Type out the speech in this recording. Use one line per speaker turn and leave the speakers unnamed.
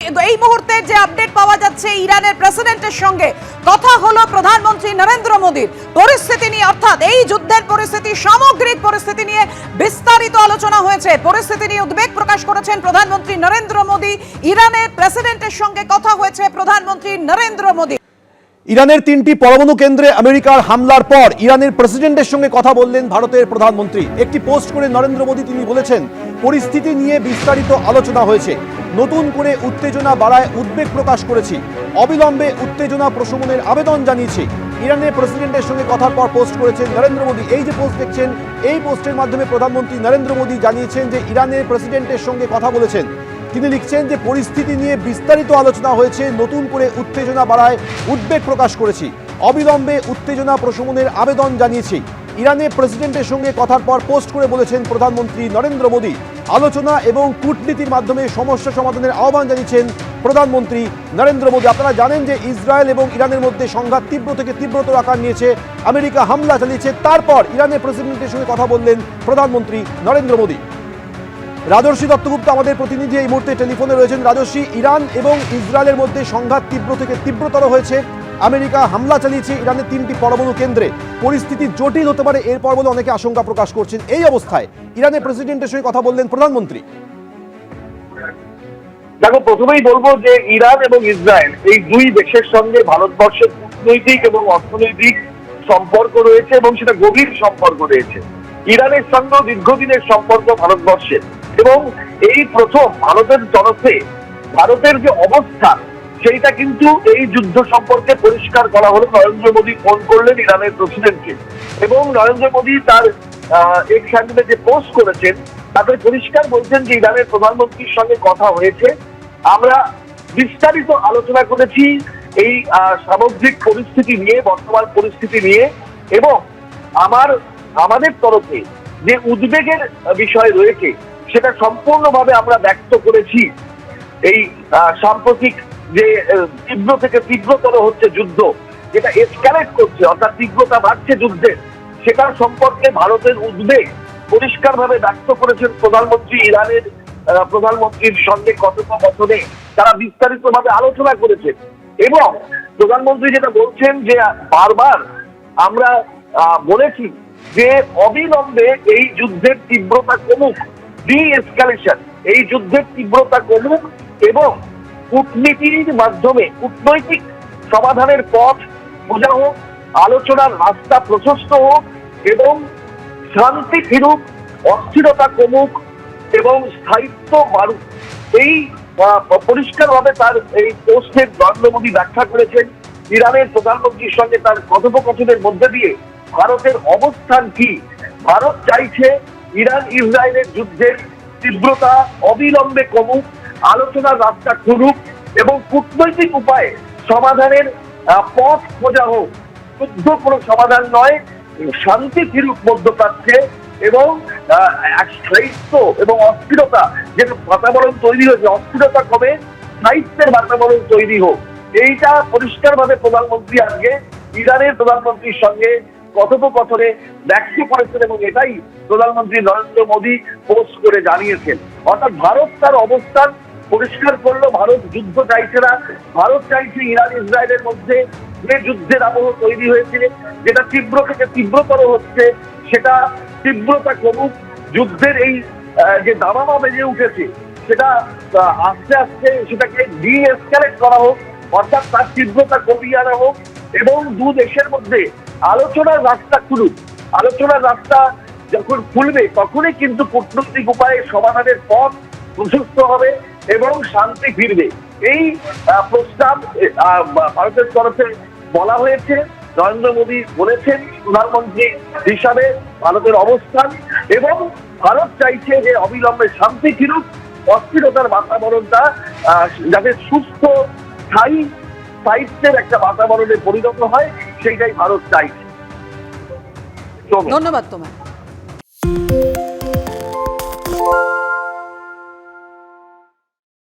এই মুহূর্তে যে আপডেট পাওয়া যাচ্ছে, ইরানের প্রেসিডেন্টের সঙ্গে কথা হলো প্রধানমন্ত্রী নরেন্দ্র মোদীর পরিস্থিতি নিয়ে, অর্থাৎ এই যুদ্ধের পরিস্থিতি, সামগ্রিক পরিস্থিতি নিয়ে বিস্তারিত আলোচনা হয়েছে। পরিস্থিতি নিয়ে উদ্বেগ প্রকাশ করেছেন প্রধানমন্ত্রী নরেন্দ্র মোদী। ইরানের প্রেসিডেন্টের সঙ্গে কথা হয়েছে প্রধানমন্ত্রী নরেন্দ্র মোদী।
ইরানের 3টি পরমাণু কেন্দ্রে আমেরিকার হামলার পর ইরানের প্রেসিডেন্টের সঙ্গে কথা বললেন ভারতের প্রধানমন্ত্রী। একটি পোস্ট করে নরেন্দ্র মোদী তিনি বলেছেন, পরিস্থিতি নিয়ে বিস্তারিত আলোচনা হয়েছে, নতুন করে উত্তেজনা বাড়ায় উদ্বেগ প্রকাশ করেছি, অবিলম্বে উত্তেজনা প্রশমনের আবেদন জানিয়েছি। ইরানের প্রেসিডেন্টের সঙ্গে কথার পর পোস্ট করেছেন নরেন্দ্র মোদী। এই যে পোস্ট দেখছেন, এই পোস্টের মাধ্যমে প্রধানমন্ত্রী নরেন্দ্র মোদী জানিয়েছেন যে ইরানের প্রেসিডেন্টের সঙ্গে কথা বলেছেন। তিনি লিখছেন যে পরিস্থিতি নিয়ে বিস্তারিত আলোচনা হয়েছে, নতুন করে উত্তেজনা বাড়ায় উদ্বেগ প্রকাশ করেছি, অবিলম্বে উত্তেজনা প্রশমনের আবেদন জানিয়েছি। ইরানের প্রেসিডেন্টের সঙ্গে কথার পর পোস্ট করে বলেছেন প্রধানমন্ত্রী নরেন্দ্র মোদী। আলোচনা এবং কূটনীতির মাধ্যমে সমস্যা সমাধানের আহ্বান জানিয়েছেন প্রধানমন্ত্রী নরেন্দ্র মোদী। আপনারা জানেন যে ইসরায়েল এবং ইরানের মধ্যে সংঘাত তীব্র থেকে তীব্রতর আকার নিয়েছে, আমেরিকা হামলা চালিয়েছে। তারপর ইরানের প্রেসিডেন্টের সঙ্গে কথা বললেন প্রধানমন্ত্রী নরেন্দ্র মোদী। রাজর্ষি দত্তগুপ্ত আমাদের প্রতিনিধি এই মুহূর্তে টেলিফোনে রয়েছেন। রাজর্ষি, ইরান এবং ইসরায়েলের মধ্যে সংঘাত তীব্র থেকে তীব্রতর হয়েছে, আমেরিকা হামলা চালিয়েছে ইরানের 3টি পরমাণু কেন্দ্রে, পরিস্থিতি জটিল হতে পারে এরপর বলে অনেকে আশঙ্কা প্রকাশ করছেন। এই অবস্থায় ইরানের প্রেসিডেন্টের সঙ্গে কথা বললেন প্রধানমন্ত্রী।
দেখো, প্রথমেই বলবো যে ইরান এবং ইসরায়েল এই দুই দেশের সঙ্গে ভারতবর্ষের কূটনৈতিক এবং অর্থনৈতিক সম্পর্ক রয়েছে এবং সেটা গভীর সম্পর্ক রয়েছে। ইরানের সঙ্গে দীর্ঘদিনের সম্পর্ক ভারতবর্ষের, এবং এই প্রথম ভারতের তরফে ভারতের যে অবস্থান সেইটা কিন্তু এই যুদ্ধ সম্পর্কে পরিষ্কার করা হলো। নরেন্দ্র মোদী ফোন করলেন ইরানের প্রেসিডেন্টকে, এবং নরেন্দ্র মোদী তার এক্স হ্যান্ডেলে যে পোস্ট করেছেন তাতে পরিষ্কার বলছেন যে ইরানের প্রধানমন্ত্রীর সঙ্গে কথা হয়েছে, আমরা বিস্তারিত আলোচনা করেছি এই সামগ্রিক পরিস্থিতি নিয়ে, বর্তমান পরিস্থিতি নিয়ে, এবং আমাদের তরফে যে উদ্বেগের বিষয় রয়েছে সেটা সম্পূর্ণভাবে আমরা ব্যক্ত করেছি। এই সাম্প্রতিক যে তীব্র থেকে তীব্রতর হচ্ছে যুদ্ধ, যেটা এসকালেট করছে, অর্থাৎ তীব্রতা বাড়ছে যুদ্ধের, সেটার সম্পর্কে ভারতের উদ্বেগ পরিষ্কারভাবে ব্যক্ত করেছেন প্রধানমন্ত্রী। ইরানের প্রধানমন্ত্রীর সঙ্গে কথোপকথনে তারা বিস্তারিতভাবে আলোচনা করেছেন, এবং প্রধানমন্ত্রী যেটা বলছেন যে বারবার আমরা বলেছি যে অবিলম্বে এই যুদ্ধের তীব্রতা কমুক, ডি এসকালেশন, এই যুদ্ধের তীব্রতা কমুক এবং কূটনীতির মাধ্যমে কূটনৈতিক সমাধানের পথ বোঝা হোক, আলোচনার রাস্তা প্রশস্ত হোক এবং শান্তি ফিরুক, অস্থিরতা কমুক এবং স্থায়িত্ব বাড়ুক। এই পরিষ্কারভাবে তার এই পোস্টের নরেন্দ্র মোদী ব্যাখ্যা করেছেন। ইরানের প্রধানমন্ত্রীর সঙ্গে তার কথোপকথনের মধ্যে দিয়ে ভারতের অবস্থান কি, ভারত চাইছে ইরান ইসরায়েলের যুদ্ধের তীব্রতা অবিলম্বে কমুক, আলোচনার রাস্তা খুলুক এবং কূটনৈতিক উপায়ে সমাধানের পথ খোঁজা হোক। যুদ্ধ কোনো সমাধান নয়, শান্তি ফিরুক মধ্যপ্রাচ্যে এবং স্থায়িত্ব এবং অস্থিরতা যে বাতাবরণ তৈরি হয়েছে, অস্থিরতা কমে স্থায়িত্বের বাতাবরণ তৈরি হোক। এইটা পরিষ্কারভাবে প্রধানমন্ত্রী আজকে ইরানের প্রধানমন্ত্রীর সঙ্গে কথোপকথনে ব্যক্ত করেছেন, এবং এটাই প্রধানমন্ত্রী নরেন্দ্র মোদী পোস্ট করে জানিয়েছেন। অর্থাৎ ভারত তার অবস্থান পরিষ্কার করলো, ভারত যুদ্ধ চাইছে না, ভারত চাইছে ইরান ইসরায়েলের মধ্যে যে যুদ্ধের আবহ তৈরি হয়েছে, যেটা তীব্র থেকে তীব্রতর হচ্ছে, সেটা তীব্রতা কমুক, যুদ্ধের এই যে দামামা বেজে উঠেছে সেটা আস্তে আস্তে সেটাকে ডি এসকালেট করা হোক, অর্থাৎ তার তীব্রতা কমিয়ে আনা হোক এবং দু দেশের মধ্যে আলোচনার রাস্তা খুলুক। আলোচনার রাস্তা যখন খুলবে তখনই কিন্তু কূটনৈতিক উপায়ে সমাধানের পথ প্রশস্ত হবে এবং শান্তি ফিরবে। এই প্রস্তাব ভারতের তরফে বলা হয়েছে। নরেন্দ্র মোদী বলেছেন প্রধানমন্ত্রী হিসাবে ভারতের অবস্থান, এবং ভারত চাইছে যে অবিলম্বে শান্তি ফিরুক, অস্থিরতার বাতাবরণটা যাতে সুস্থ স্থায়ী স্থায়িত্বের একটা বাতাবরণে পরিণত হয়, সেইটাই ভারত চাইছে।
ধন্যবাদ তোমায়।